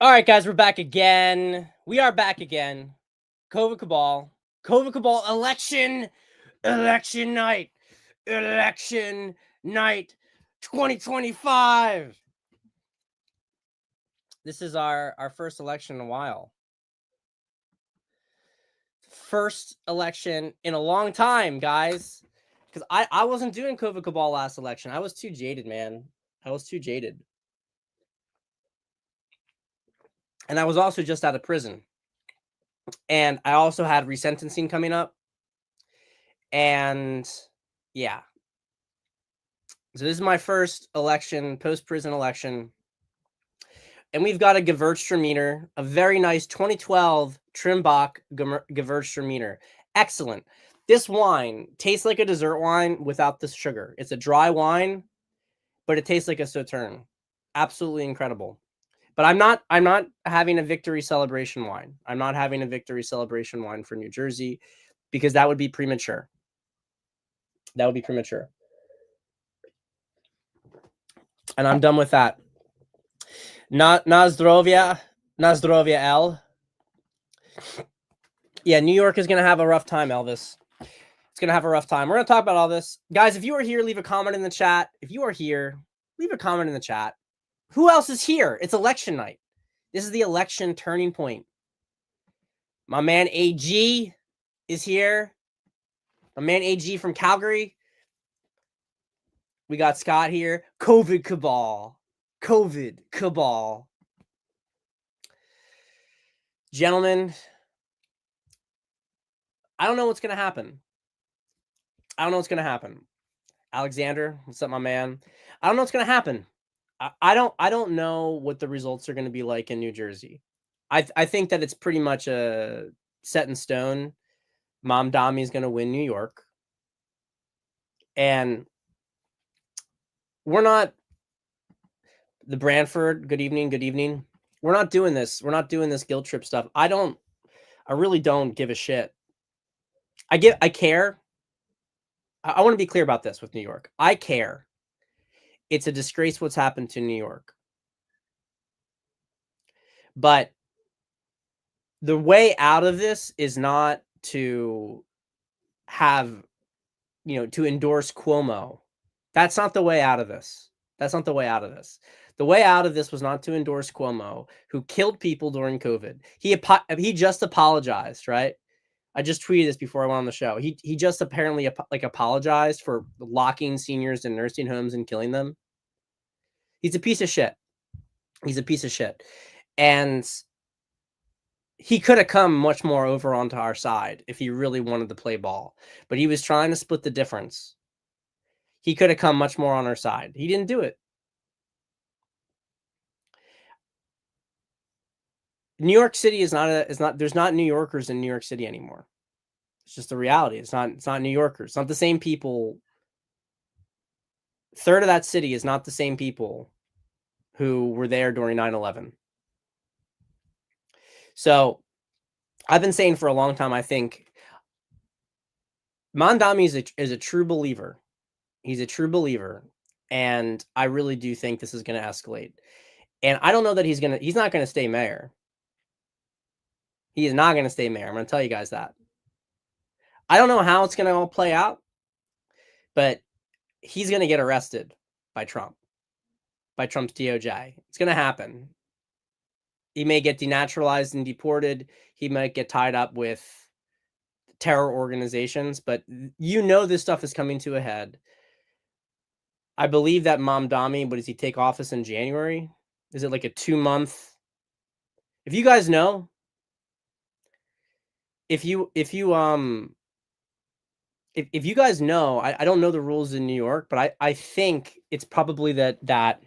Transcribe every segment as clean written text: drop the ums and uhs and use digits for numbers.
All right, guys, we're back again. We are back again. COVID Cabal. COVID Cabal election night. Election night 2025. This is our first election in a while. First election in a long time, guys. Because I wasn't doing COVID Cabal last election. I was too jaded, man. I was too jaded. And I was also just out of prison. And I also had resentencing coming up. And yeah. So this is my first election, post-prison election. And we've got a Gewürztraminer, a very nice 2012 Trimbach Gewürztraminer. Excellent. This wine tastes like a dessert wine without the sugar. It's a dry wine, but it tastes like a Sauterne. Absolutely incredible. But I'm not having a victory celebration wine. I'm not having a victory celebration wine for New Jersey because that would be premature. That would be premature. And I'm done with that. Nazdrovia L. Yeah, New York is going to have a rough time, Elvis. It's going to have a rough time. We're going to talk about all this. Guys, if you are here, leave a comment in the chat. If you are here, leave a comment in the chat. Who else is here? It's election night. This is the election turning point. My man AG is here. My man AG from Calgary. We got Scott here. COVID Cabal. COVID Cabal. Gentlemen, I don't know what's going to happen. I don't know what's going to happen. Alexander, what's up, my man? I don't know what's going to happen. I don't know what the results are going to be like in New Jersey. I think that it's pretty much a set in stone. Mom Dami is going to win New York. And we're not the Branford. Good evening. Good evening. We're not doing this. We're not doing this guilt trip stuff. I really don't give a shit. I care. I want to be clear about this with New York. I care. It's a disgrace what's happened to New York. But the way out of this is not to have, to endorse Cuomo. That's not the way out of this. That's not the way out of this. The way out of this was not to endorse Cuomo, who killed people during COVID. He just apologized, right? I just tweeted this before I went on the show. He just apparently apologized for locking seniors in nursing homes and killing them. He's a piece of shit. He's a piece of shit. And he could have come much more over onto our side if he really wanted to play ball. But he was trying to split the difference. He could have come much more on our side. He didn't do it. New York City is not there's not New Yorkers in New York City anymore. It's just the reality. It's not New Yorkers. It's not the same people. Third of that city is not the same people who were there during 9/11. So I've been saying for a long time, I think Mandami is a true believer. He's a true believer. And I really do think this is going to escalate. And I don't know that he's not going to stay mayor. He is not going to stay mayor. I'm going to tell you guys that. I don't know how it's going to all play out, but he's going to get arrested by Trump, by Trump's DOJ. It's going to happen. He may get denaturalized and deported. He might get tied up with terror organizations, but this stuff is coming to a head. I believe that Mamdani, does he take office in January? Is it like a 2-month? If you guys know, if you guys know, I don't know the rules in New York, but I think it's probably that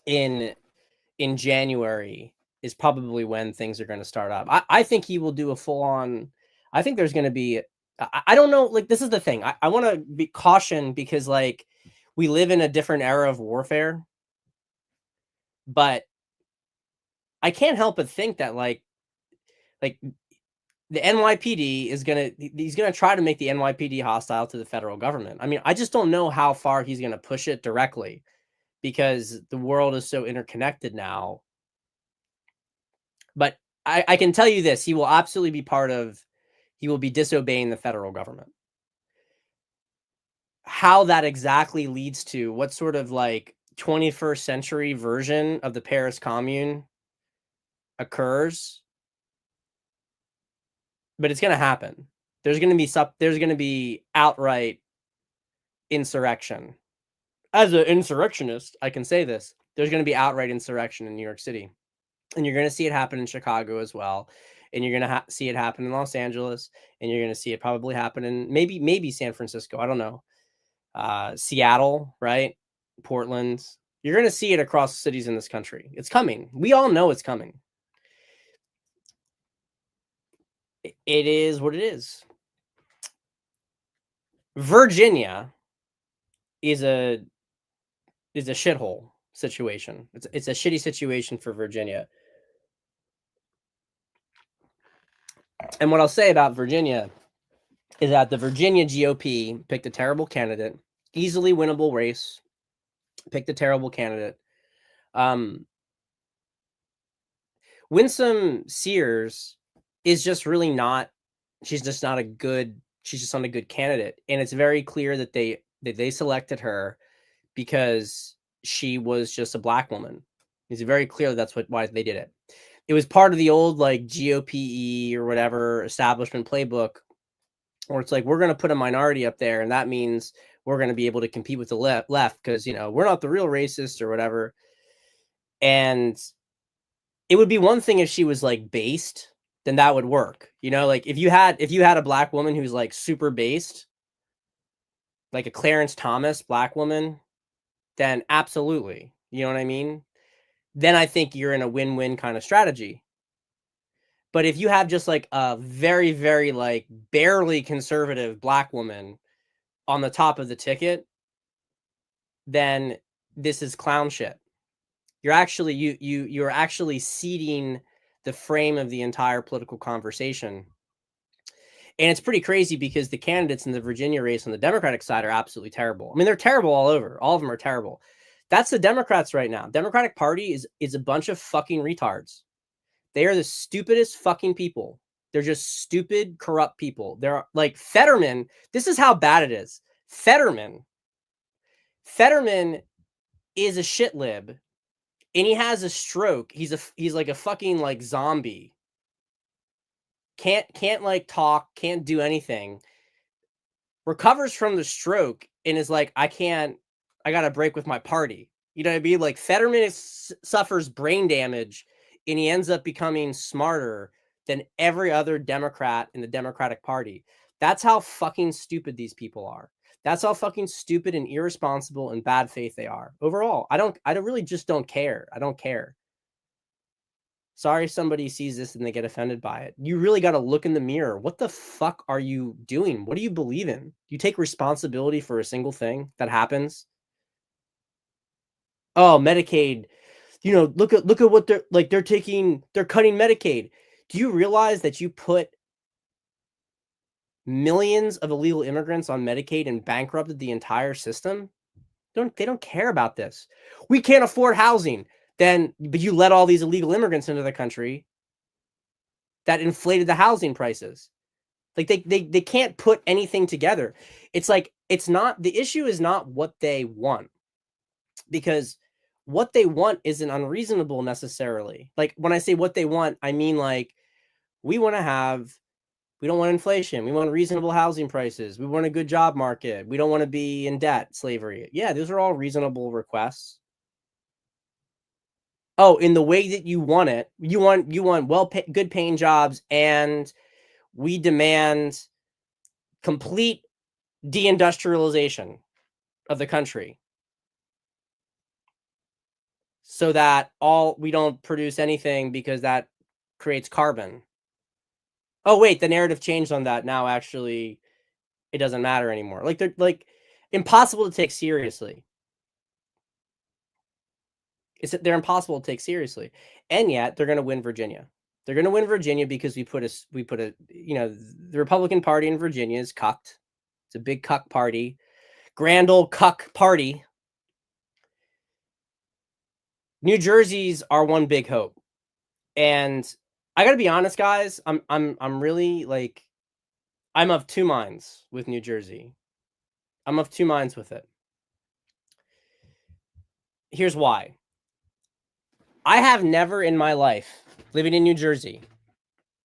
in January is probably when things are going to start up. I think he will do a full on. I think there's going to be. I don't know. Like, this is the thing. I want to be cautioned because we live in a different era of warfare. But I can't help but think that like the NYPD he's gonna try to make the NYPD hostile to the federal government. I mean, I just don't know how far he's gonna push it directly because the world is so interconnected now. But I can tell you this, he will absolutely be he will be disobeying the federal government. How that exactly leads to what sort of like 21st century version of the Paris Commune occurs, but it's gonna happen. There's gonna be outright insurrection. As an insurrectionist, I can say this. There's gonna be outright insurrection in New York City. And you're gonna see it happen in Chicago as well, and you're gonna see it happen in Los Angeles, and you're gonna see it probably happen in maybe San Francisco, I don't know. Seattle, right? Portland. You're gonna see it across cities in this country. It's coming. We all know it's coming. It is what it is. Virginia is a shithole situation. It's a shitty situation for Virginia. And what I'll say about Virginia is that the Virginia GOP picked a terrible candidate, easily winnable race, picked a terrible candidate. Winsome Sears is just really not. She's just not a good. She's just not a good candidate, and it's very clear that they selected her because she was just a black woman. It's very clear that's why they did it. It was part of the old like GOPE or whatever establishment playbook, where it's like we're going to put a minority up there, and that means we're going to be able to compete with the left because we're not the real racists or whatever. And it would be one thing if she was like based, then that would work. Like if you had a black woman who's like super based, like a Clarence Thomas black woman, then absolutely. You know what I mean? Then I think you're in a win-win kind of strategy. But if you have just like a very, very like barely conservative black woman on the top of the ticket, then this is clown shit. You're actually you're actually seeding the frame of the entire political conversation. And it's pretty crazy because the candidates in the Virginia race on the Democratic side are absolutely terrible. I mean, they're terrible all over. All of them are terrible. That's the Democrats right now. Democratic Party is a bunch of fucking retards. They are the stupidest fucking people. They're just stupid, corrupt people. They're like Fetterman. This is how bad it is. Fetterman is a shit lib, and he has a stroke. He's like a fucking like zombie. Can't like talk, can't do anything. Recovers from the stroke and is like, I got to break with my party. You know what I mean? Like Fetterman suffers brain damage and he ends up becoming smarter than every other Democrat in the Democratic Party. That's how fucking stupid these people are. That's how fucking stupid and irresponsible and bad faith they are. Overall, I really just don't care. I don't care. Sorry if somebody sees this and they get offended by it. You really got to look in the mirror. What the fuck are you doing? What do you believe in? Do you take responsibility for a single thing that happens? Oh, Medicaid. Look at what they're cutting Medicaid. Do you realize that you put millions of illegal immigrants on Medicaid and bankrupted the entire system? They don't care about this. We can't afford housing. But you let all these illegal immigrants into the country that inflated the housing prices. Like they can't put anything together. It's like the issue is not what they want, because what they want isn't unreasonable necessarily. Like when I say what they want, I mean like we don't want inflation. We want reasonable housing prices. We want a good job market. We don't want to be in debt, slavery. Yeah, those are all reasonable requests. Oh, in the way that you want it, you want good paying jobs, and we demand complete deindustrialization of the country so that we don't produce anything because that creates carbon. Oh wait, the narrative changed on that. Now actually it doesn't matter anymore. Like they're like impossible to take seriously. They're impossible to take seriously. And yet they're going to win Virginia. They're going to win Virginia because we put a the Republican Party in Virginia is cucked. It's a big cuck party. Grand old cuck party. New Jersey's our one big hope. And I gotta be honest, guys. I'm really like I'm of two minds with New Jersey. I'm of two minds with it. Here's why. I have never in my life living in New Jersey.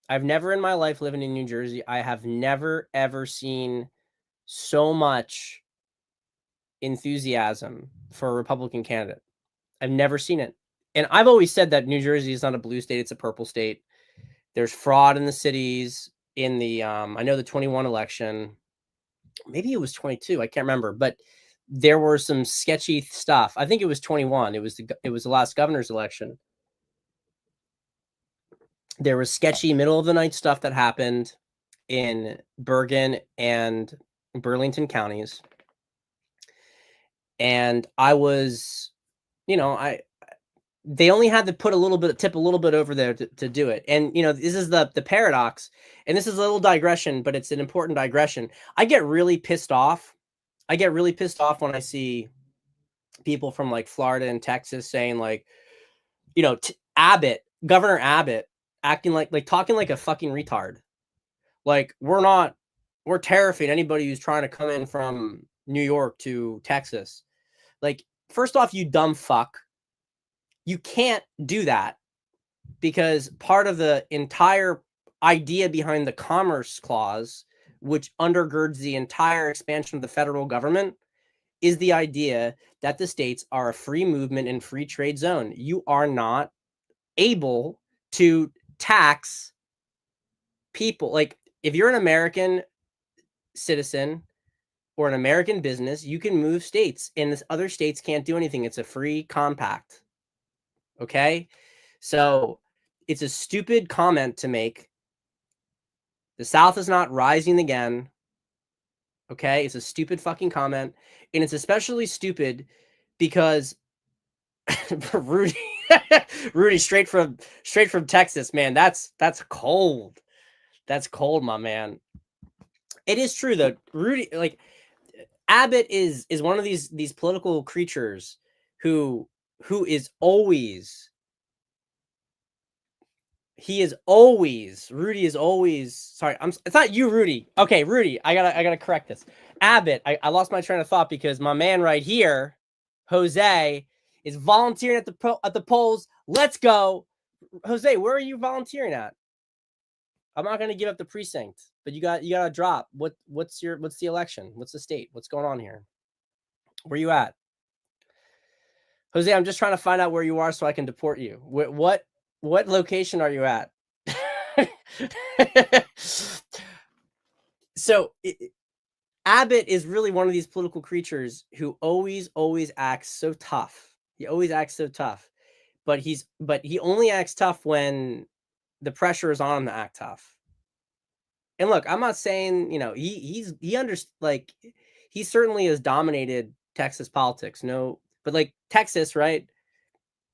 I've never in my life living in New Jersey. I have never ever seen so much enthusiasm for a Republican candidate. I've never seen it. And I've always said that New Jersey is not a blue state, it's a purple state. There's fraud in the cities in the I know the 21 election. Maybe it was 22, I can't remember, but there were some sketchy stuff. I think it was 21. It was the last governor's election. There was sketchy middle of the night stuff that happened in Bergen and Burlington counties. And I was, you know, they only had to put tip a little bit over there to do it. And this is the paradox, and this is a little digression, but it's an important digression. I get really pissed off. I get really pissed off when I see people from like Florida and Texas saying like, Governor Abbott acting like talking like a fucking retard. Like we're terrifying anybody who's trying to come in from New York to Texas. Like, first off, you dumb fuck. You can't do that because part of the entire idea behind the Commerce Clause, which undergirds the entire expansion of the federal government, is the idea that the states are a free movement and free trade zone. You are not able to tax people. Like, if you're an American citizen or an American business, you can move states, and this other states can't do anything. It's a free compact. Okay? So it's a stupid comment to make. The South is not rising again. Okay? It's a stupid fucking comment. And it's especially stupid because Rudy Rudy straight from Texas, man. That's cold. That's cold, my man. It is true though. Rudy, like, Abbott is one of these political creatures who is always Rudy is always sorry. It's not you, Rudy. Okay, Rudy, I gotta correct this. Abbott, I lost my train of thought because my man right here, Jose, is volunteering at the polls. Let's go. Jose, where are you volunteering at? I'm not gonna give up the precinct, but you gotta drop. What's the election? What's the state? What's going on here? Where you at? Jose, I'm just trying to find out where you are so I can deport you. What location are you at? So Abbott is really one of these political creatures who always acts so tough. He always acts so tough, but he only acts tough when the pressure is on him to act tough. And look, I'm not saying he certainly has dominated Texas politics. No, but like Texas, right?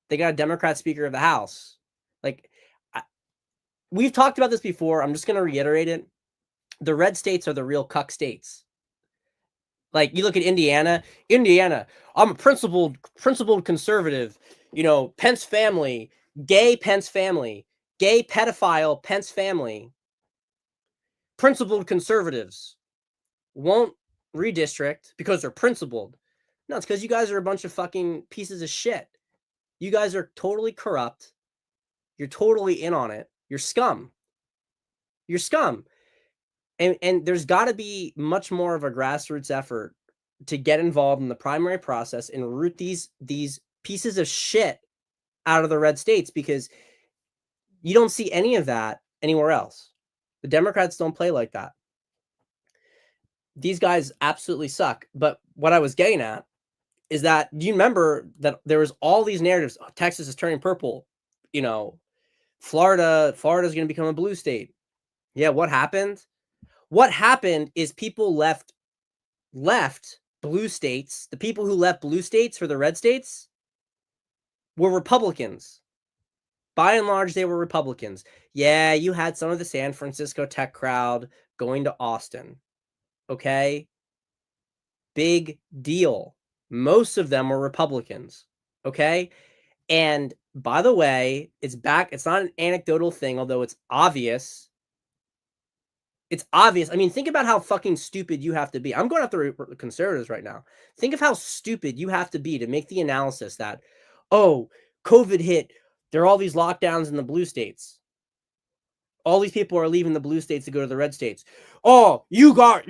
They got a Democrat Speaker of the House. Like, we've talked about this before. I'm just going to reiterate it. The red states are the real cuck states. Like, you look at Indiana. I'm a principled conservative. Pence family, gay Pence family, gay pedophile Pence family. Principled conservatives won't redistrict because they're principled. No, it's because you guys are a bunch of fucking pieces of shit. You guys are totally corrupt. You're totally in on it. You're scum. You're scum. And there's got to be much more of a grassroots effort to get involved in the primary process and root these pieces of shit out of the red states, because you don't see any of that anywhere else. The Democrats don't play like that. These guys absolutely suck. But what I was getting at is that, do you remember that there was all these narratives? Oh, Texas is turning purple. Florida's going to become a blue state. Yeah, what happened? What happened is people left blue states. The people who left blue states for the red states were Republicans. By and large, they were Republicans. Yeah, you had some of the San Francisco tech crowd going to Austin. Okay? Big deal. Most of them were Republicans. Okay? And by the way, it's back. It's not an anecdotal thing, although it's obvious. It's obvious. I mean, think about how fucking stupid you have to be. I'm going after conservatives right now. Think of how stupid you have to be to make the analysis that, oh, COVID hit. There are all these lockdowns in the blue states. All these people are leaving the blue states to go to the red states. Oh, you guys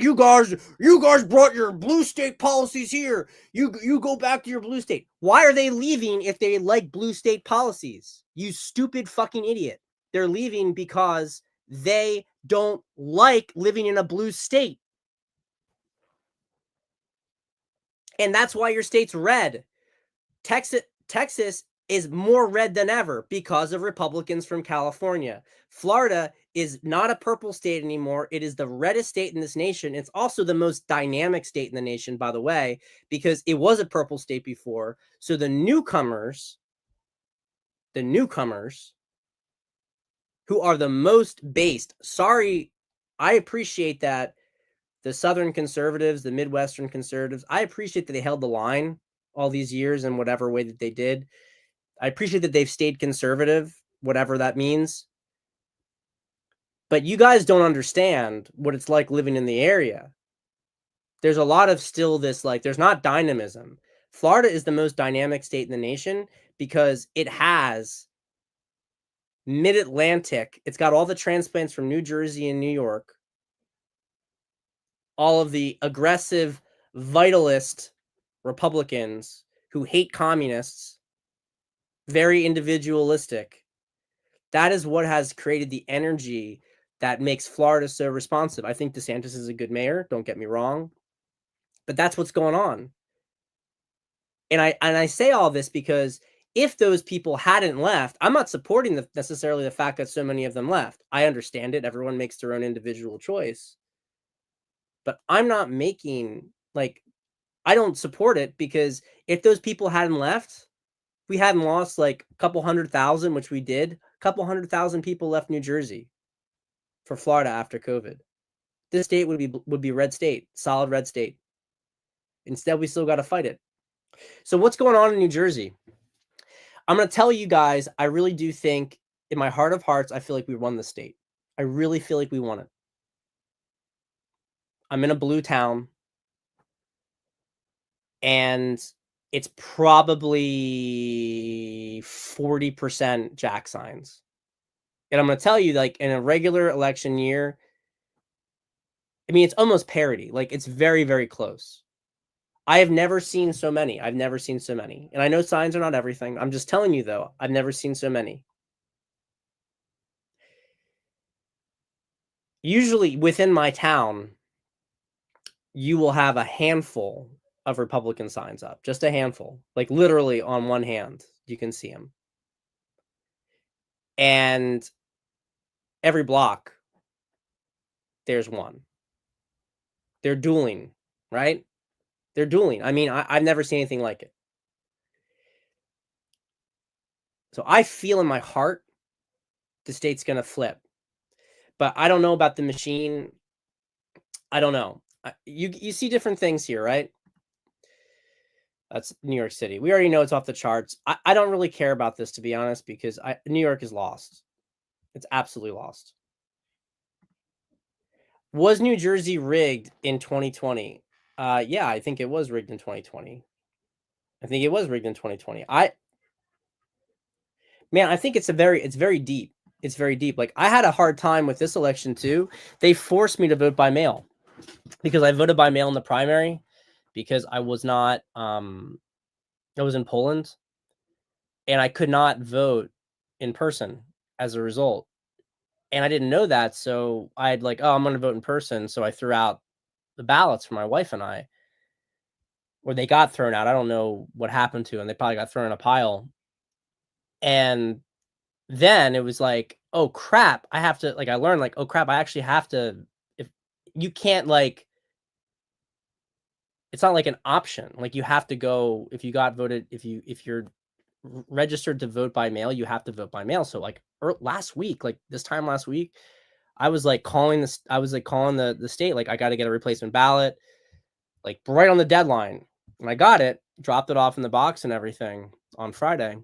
brought your blue state policies here. You go back to your blue state. Why are they leaving if they like blue state policies? You stupid fucking idiot. They're leaving because they don't like living in a blue state. And that's why your state's red. Texas is more red than ever because of Republicans from California. Florida is not a purple state anymore. It is the reddest state in this nation. It's also the most dynamic state in the nation, by the way, because it was a purple state before. So the newcomers who are the most based, sorry, I appreciate that the Southern conservatives, the Midwestern conservatives, I appreciate that they held the line all these years in whatever way that they did. I appreciate that they've stayed conservative, whatever that means. But you guys don't understand what it's like living in the area. There's a lot of still this, like, there's not dynamism. Florida is the most dynamic state in the nation because it has mid-Atlantic. It's got all the transplants from New Jersey and New York, all of the aggressive, vitalist Republicans who hate communists, very individualistic. That is what has created the energy that makes Florida so responsive. I think DeSantis is a good mayor, don't get me wrong, but that's what's going on. And I say all this because if those people hadn't left, I'm not supporting necessarily the fact that so many of them left. I understand it. Everyone makes their own individual choice. But I'm not making, like, I don't support it because if those people hadn't left, we hadn't lost like a couple 100,000, which we did. A couple 100,000 people left New Jersey for Florida after COVID. This state would be red state, solid red state. Instead, we still got to fight it. So what's going on in New Jersey? I'm going to tell you guys, I really do think, in my heart of hearts, I feel like we won the state. I really feel like we won it. I'm in a blue town, and it's probably 40% jack signs. And I'm going to tell you, like, in a regular election year, I mean, it's almost parity. Like, it's very, very close. I have never seen so many. I've never seen so many. And I know signs are not everything. I'm just telling you, though, I've never seen so many. Usually within my town, you will have a handful of Republican signs up, just a handful, like literally on one hand, you can see them. And every block, there's one. They're dueling, right? They're dueling. I mean, I've never seen anything like it. So I feel in my heart the state's going to flip. But I don't know about the machine. I don't know. You see different things here, right? That's New York City. We already know it's off the charts. I don't really care about this, to be honest, because New York is lost. It's absolutely lost. Was New Jersey rigged in 2020? Yeah, I think it was rigged in 2020. I think it was rigged in 2020. Man, I think it's very deep. It's very deep. Like, I had a hard time with this election too. They forced me to vote by mail because I voted by mail in the primary because I was not I was in Poland and I could not vote in person as a result. And I didn't know that, so I had like, oh, I'm going to vote in person, so I threw out the ballots for my wife and I. Or they got thrown out. I don't know what happened to them. They probably got thrown in a pile. And then it was like, oh crap, I have to, like, I learned like, oh crap, I actually have to, if you can't, like, it's not like an option. Like, you have to go, if you got voted, if you're registered to vote by mail, you have to vote by mail. So like last week, like this time last week, I was like calling the state, like, I got to get a replacement ballot, like right on the deadline. And I got it, dropped it off in the box and everything on Friday.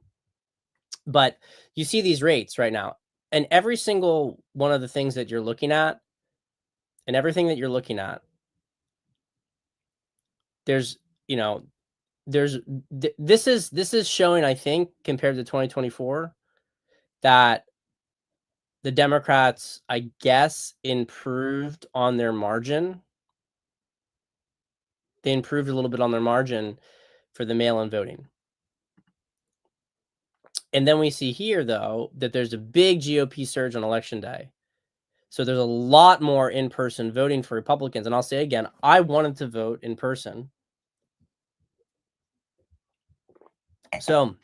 But you see these rates right now, and every single one of the things that you're looking at, and everything that you're looking at, there's, you know, this is showing, I think, compared to 2024, that the Democrats, I guess, improved on their margin. They improved a little bit on their margin for the mail-in voting. And then we see here, though, that there's a big GOP surge on election day. So there's a lot more in-person voting for Republicans. And I'll say again, I wanted to vote in person. So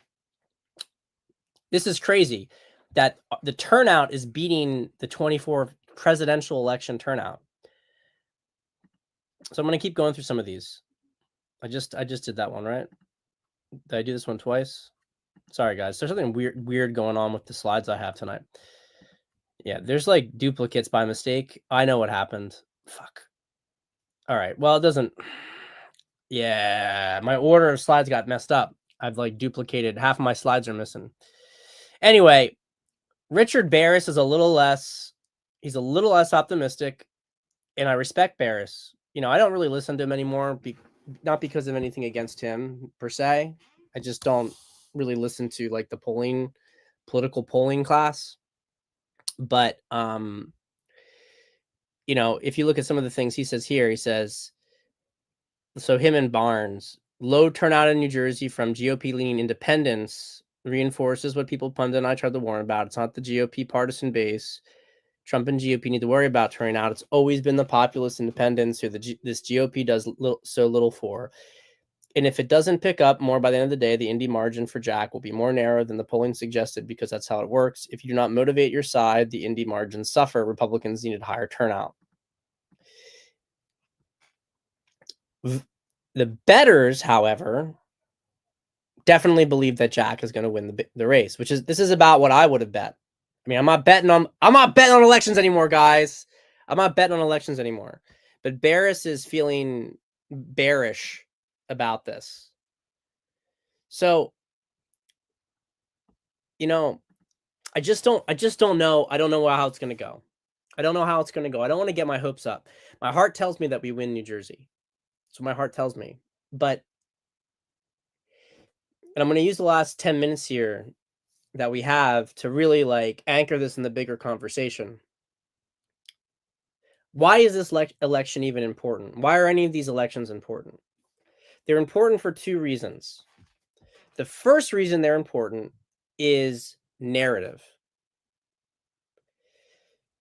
this is crazy that the turnout is beating the 24 presidential election turnout. So I'm going to keep going through some of these. I just did that one, right? Did I do this one twice? Sorry, guys. There's something weird going on with the slides I have tonight. Yeah, there's like duplicates by mistake. I know what happened. Fuck. All right. Well, it doesn't. Yeah, my order of slides got messed up. I've like duplicated. Half of my slides are missing. Anyway, Richard Barris is a little less. He's a little less optimistic, and I respect Barris. You know, I don't really listen to him anymore. Not because of anything against him per se. I just don't really listen to like the political polling class. But you know, if you look at some of the things he says here, he says, so him and Barnes, low turnout in New Jersey from GOP leaning independents reinforces what people pundit and I tried to warn about. It's not the GOP partisan base. Trump and GOP need to worry about turning out. It's always been the populist independents who this GOP does so little for. And if it doesn't pick up more by the end of the day, the Indy margin for Jack will be more narrow than the polling suggested because that's how it works. If you do not motivate your side, the Indy margins suffer. Republicans needed higher turnout. The bettors, however, definitely believe that Jack is going to win the race, this is about what I would have bet. I mean, I'm not betting on elections anymore, guys. I'm not betting on elections anymore. But Barris is feeling bearish about this. So, you know, I just don't know. I don't know how it's going to go. I don't know how it's going to go. I don't want to get my hopes up. My heart tells me that we win New Jersey. That's what my heart tells me. But, and I'm going to use the last 10 minutes here that we have to really like anchor this in the bigger conversation. Why is this election even important? Why are any of these elections important? They're important for two reasons. The first reason they're important is narrative.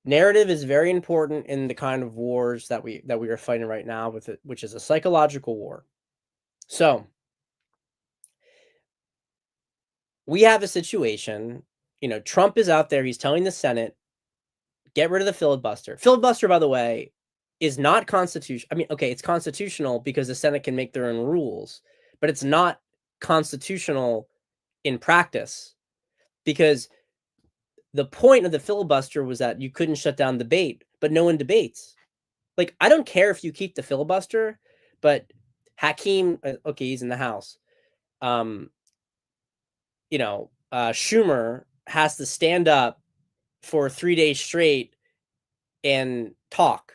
Narrative is very important in the kind of wars that we are fighting right now with it, which is a psychological war. So we have a situation, you know, Trump is out there, he's telling the Senate, get rid of the filibuster. Filibuster, by the way, is not constitutional. I mean, okay, it's constitutional because the Senate can make their own rules, but it's not constitutional in practice because the point of the filibuster was that you couldn't shut down debate, but no one debates. Like, I don't care if you keep the filibuster, but Hakeem, okay, he's in the House. You know, Schumer has to stand up for 3 days straight and talk.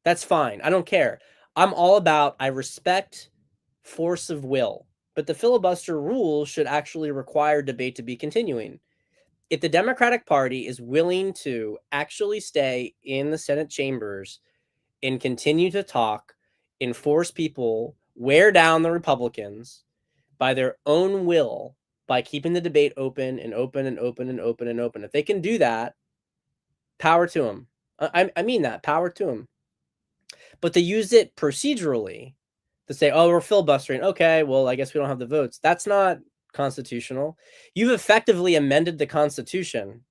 That's fine. I don't care. I'm all about, I respect force of will, but the filibuster rule should actually require debate to be continuing. If the Democratic Party is willing to actually stay in the Senate chambers and continue to talk and force people, wear down the Republicans by their own will, by keeping the debate open and open and open and open and open, if they can do that, power to them. I mean that, power to them. But to use it procedurally, to say, oh, we're filibustering. Okay, well, I guess we don't have the votes. That's not constitutional. You've effectively amended the Constitution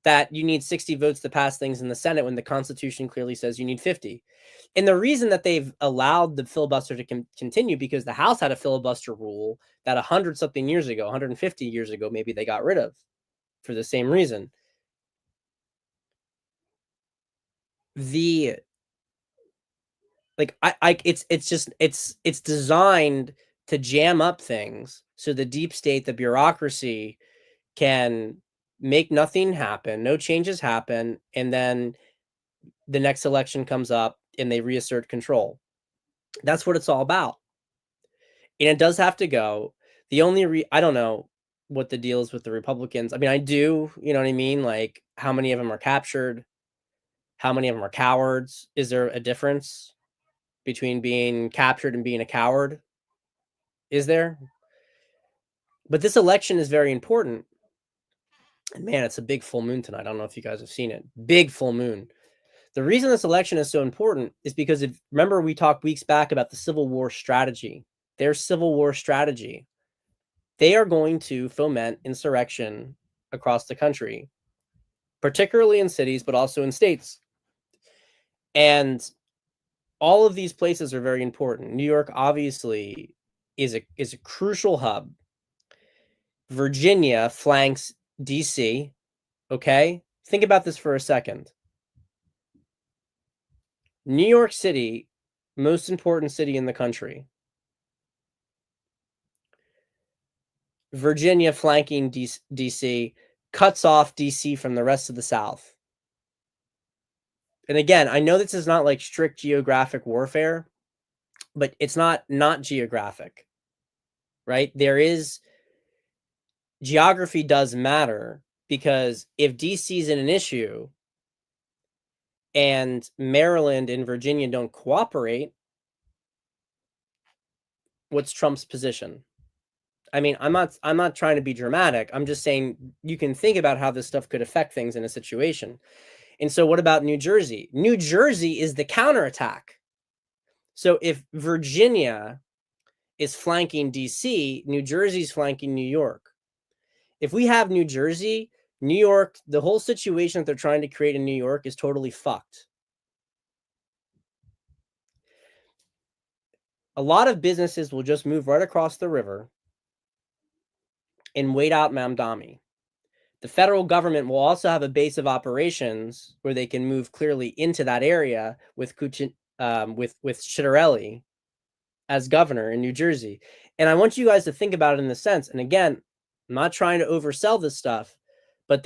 that you need 60 votes to pass things in the Senate when the Constitution clearly says you need 50. And the reason that they've allowed the filibuster to continue because the House had a filibuster rule that 100-something years ago, 150 years ago, maybe they got rid of for the same reason. The like it's designed to jam up things so the deep state, the bureaucracy can make nothing happen, no changes happen, and then the next election comes up and they reassert control. That's what it's all about. And it does have to go. The only I don't know what the deal is with the Republicans. I mean, I do, you know what I mean? Like, how many of them are captured? How many of them are cowards? Is there a difference between being captured and being a coward? Is there? But this election is very important. And man, it's a big full moon tonight. I don't know if you guys have seen it. Big full moon. The reason this election is so important is because if remember we talked weeks back about the Civil War strategy. Their Civil War strategy. They are going to foment insurrection across the country, particularly in cities, but also in states. And all of these places are very important. New York obviously is a crucial hub. Virginia flanks DC, okay? Think about this for a second. New York City, most important city in the country. Virginia flanking DC cuts off DC from the rest of the South. And again, I know this is not like strict geographic warfare, but it's not geographic, right? There is geography does matter because if DC is in an issue and Maryland and Virginia don't cooperate, what's Trump's position? I mean, I'm not trying to be dramatic. I'm just saying you can think about how this stuff could affect things in a situation. And so what about New Jersey? New Jersey is the counterattack. So if Virginia is flanking DC, New Jersey's flanking New York. If we have New Jersey, New York, the whole situation that they're trying to create in New York is totally fucked. A lot of businesses will just move right across the river and wait out Mamdani. The federal government will also have a base of operations where they can move clearly into that area with Citarelli as governor in New Jersey. And I want you guys to think about it in the sense, and again, I'm not trying to oversell this stuff, but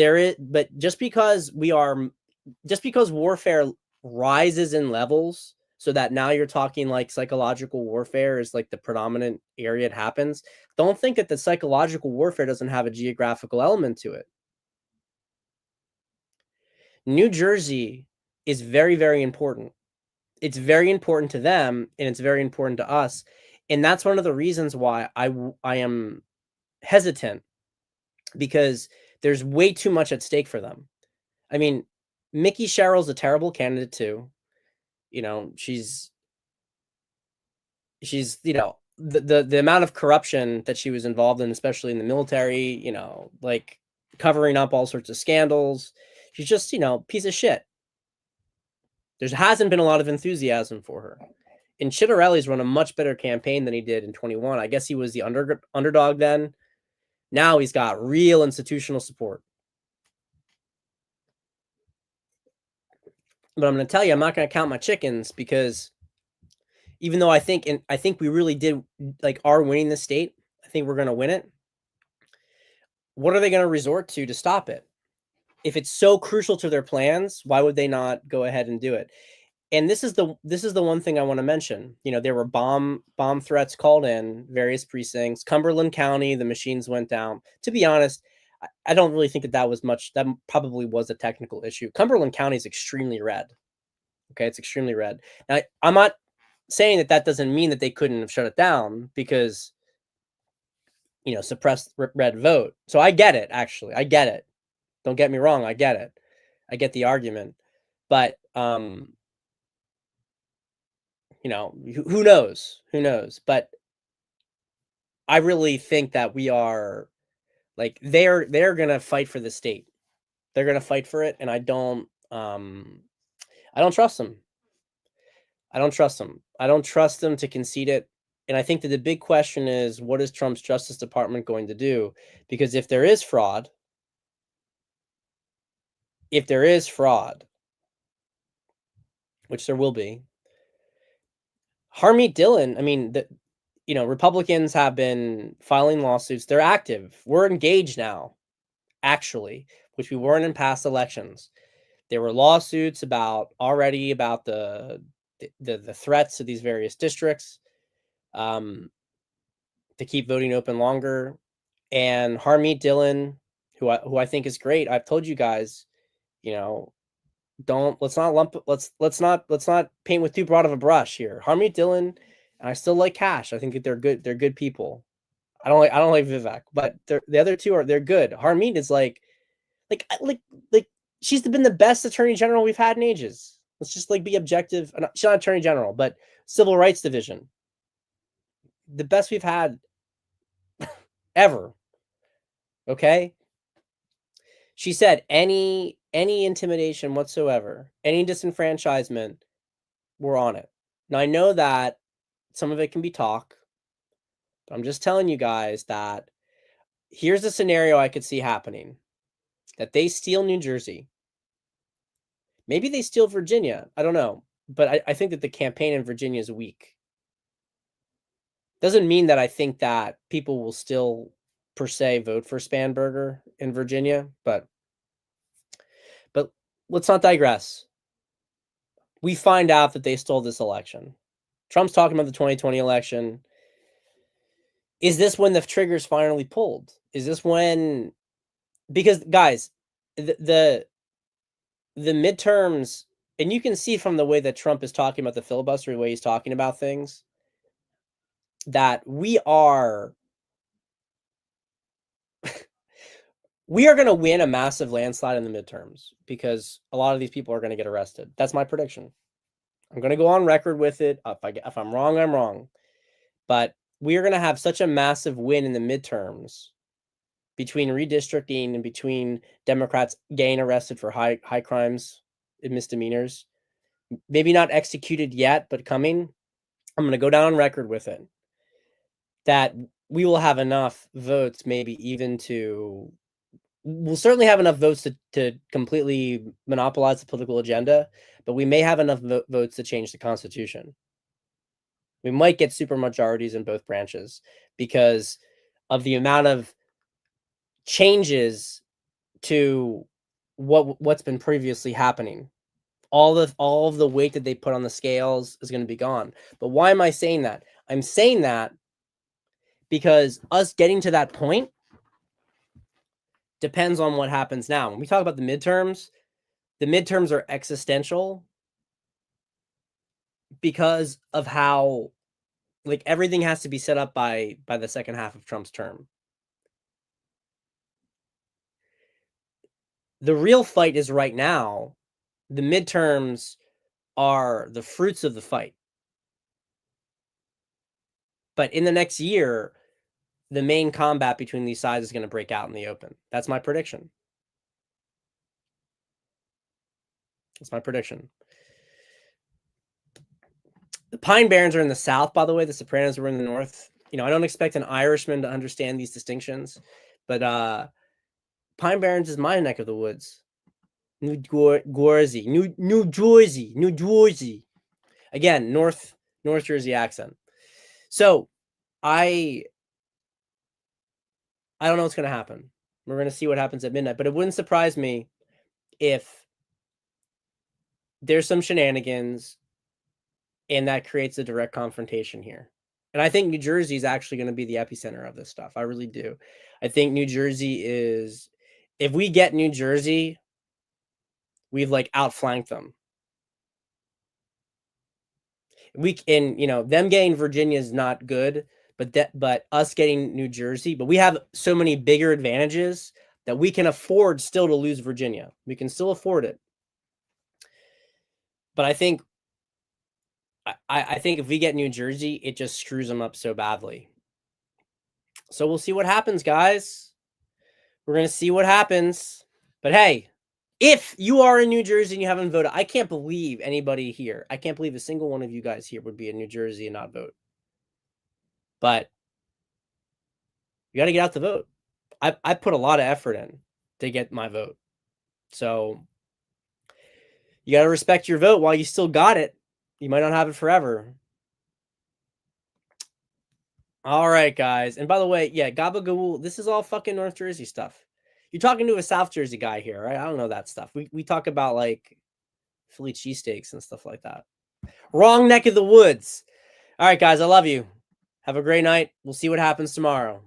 just because warfare rises in levels so that now you're talking like psychological warfare is like the predominant area it happens, don't think that the psychological warfare doesn't have a geographical element to it. New Jersey is very, very important. It's very important to them and it's very important to us. And that's one of the reasons why I am hesitant, because there's way too much at stake for them. I mean, Mickey Sherrill's a terrible candidate too. You know, she's the amount of corruption that she was involved in, especially in the military, like covering up all sorts of scandals. She's just, piece of shit. There hasn't been a lot of enthusiasm for her. And Citarelli's run a much better campaign than he did in 21. I guess he was the underdog then. Now he's got real institutional support. But I'm going to tell you, I'm not going to count my chickens, because even though I think we really did are winning the state, I think we're going to win it. What are they going to resort to stop it? If it's so crucial to their plans, why would they not go ahead and do it? And this is the one thing I want to mention. There were bomb threats called in various precincts. Cumberland County, the machines went down. To be honest, I don't really think that was much. That probably was a technical issue. Cumberland County is extremely red. Okay, it's extremely red. Now, I'm not saying that doesn't mean that they couldn't have shut it down, because suppressed red vote. So I get it. Actually, I get it. Don't get me wrong. I get it. I get the argument, but who knows? Who knows? But I really think that we are they're gonna fight for the state. They're gonna fight for it, and I don't trust them. I don't trust them. I don't trust them to concede it. And I think that the big question is, what is Trump's Justice Department going to do? Because if there is fraud, which there will be, Harmeet Dillon, I mean, Republicans have been filing lawsuits. They're active. We're engaged now, actually, which we weren't in past elections. There were lawsuits already about the threats to these various districts, to keep voting open longer. And Harmeet Dillon, who I think is great. I've told you guys, you know, let's not paint with too broad of a brush here. Harmeet Dillon, and I still like Cash. I think that they're good people. I don't like Vivek, but the other two they're good. Harmeet is like she's been the best attorney general we've had in ages. Let's just be objective. She's not attorney general, but civil rights division. The best we've had ever. Okay? She said any intimidation whatsoever, any disenfranchisement, we're on it. Now I know that some of it can be talk, but I'm just telling you guys that here's a scenario I could see happening. That they steal New Jersey. Maybe they steal Virginia. I don't know. But I think that the campaign in Virginia is weak. Doesn't mean that I think that people will still, per se, vote for Spanberger in Virginia, but let's not digress. We find out that they stole this election. Trump's talking about the 2020 election. Is this when the trigger's finally pulled? Is this when? Because guys, the midterms, and you can see from the way that Trump is talking about the filibuster, the way he's talking about things, that we are going to win a massive landslide in the midterms because a lot of these people are going to get arrested. That's my prediction. I'm going to go on record with it. If I'm wrong, I'm wrong. But we are going to have such a massive win in the midterms between redistricting and between Democrats getting arrested for high crimes and misdemeanors. Maybe not executed yet, but coming. I'm going to go down on record with it. That we will have enough votes, maybe even we'll certainly have enough votes to completely monopolize the political agenda, but we may have enough votes to change the Constitution. We might get supermajorities in both branches because of the amount of changes to what's been previously happening. All of the weight that they put on the scales is going to be gone. But why am I saying that? I'm saying that because us getting to that point depends on what happens now. When we talk about the midterms are existential because of how everything has to be set up by the second half of Trump's term. The real fight is right now. The midterms are the fruits of the fight. But in the next year, the main combat between these sides is going to break out in the open. That's my prediction. That's my prediction. The Pine Barrens are in the South, by the way. The Sopranos were in the North. I don't expect an Irishman to understand these distinctions, but Pine Barrens is my neck of the woods. New Jersey. Again, North Jersey accent. So I don't know what's going to happen. We're going to see what happens at midnight, but it wouldn't surprise me if there's some shenanigans and that creates a direct confrontation here. And I think New Jersey is actually going to be the epicenter of this stuff. I really do. I think New Jersey is, if we get New Jersey, we've outflanked them. Them getting Virginia is not good, but us getting New Jersey, but we have so many bigger advantages that we can afford still to lose Virginia. We can still afford it. But I think if we get New Jersey, it just screws them up so badly. So we'll see what happens, guys. We're going to see what happens. But hey, if you are in New Jersey and you haven't voted, I can't believe anybody here. I can't believe a single one of you guys here would be in New Jersey and not vote. But you got to get out the vote. I put a lot of effort in to get my vote. So you got to respect your vote while you still got it. You might not have it forever. All right, guys. And by the way, yeah, gabagool, this is all fucking North Jersey stuff. You're talking to a South Jersey guy here, right? I don't know that stuff. We talk about like Philly cheesesteaks and stuff like that. Wrong neck of the woods. All right, guys, I love you. Have a great night. We'll see what happens tomorrow.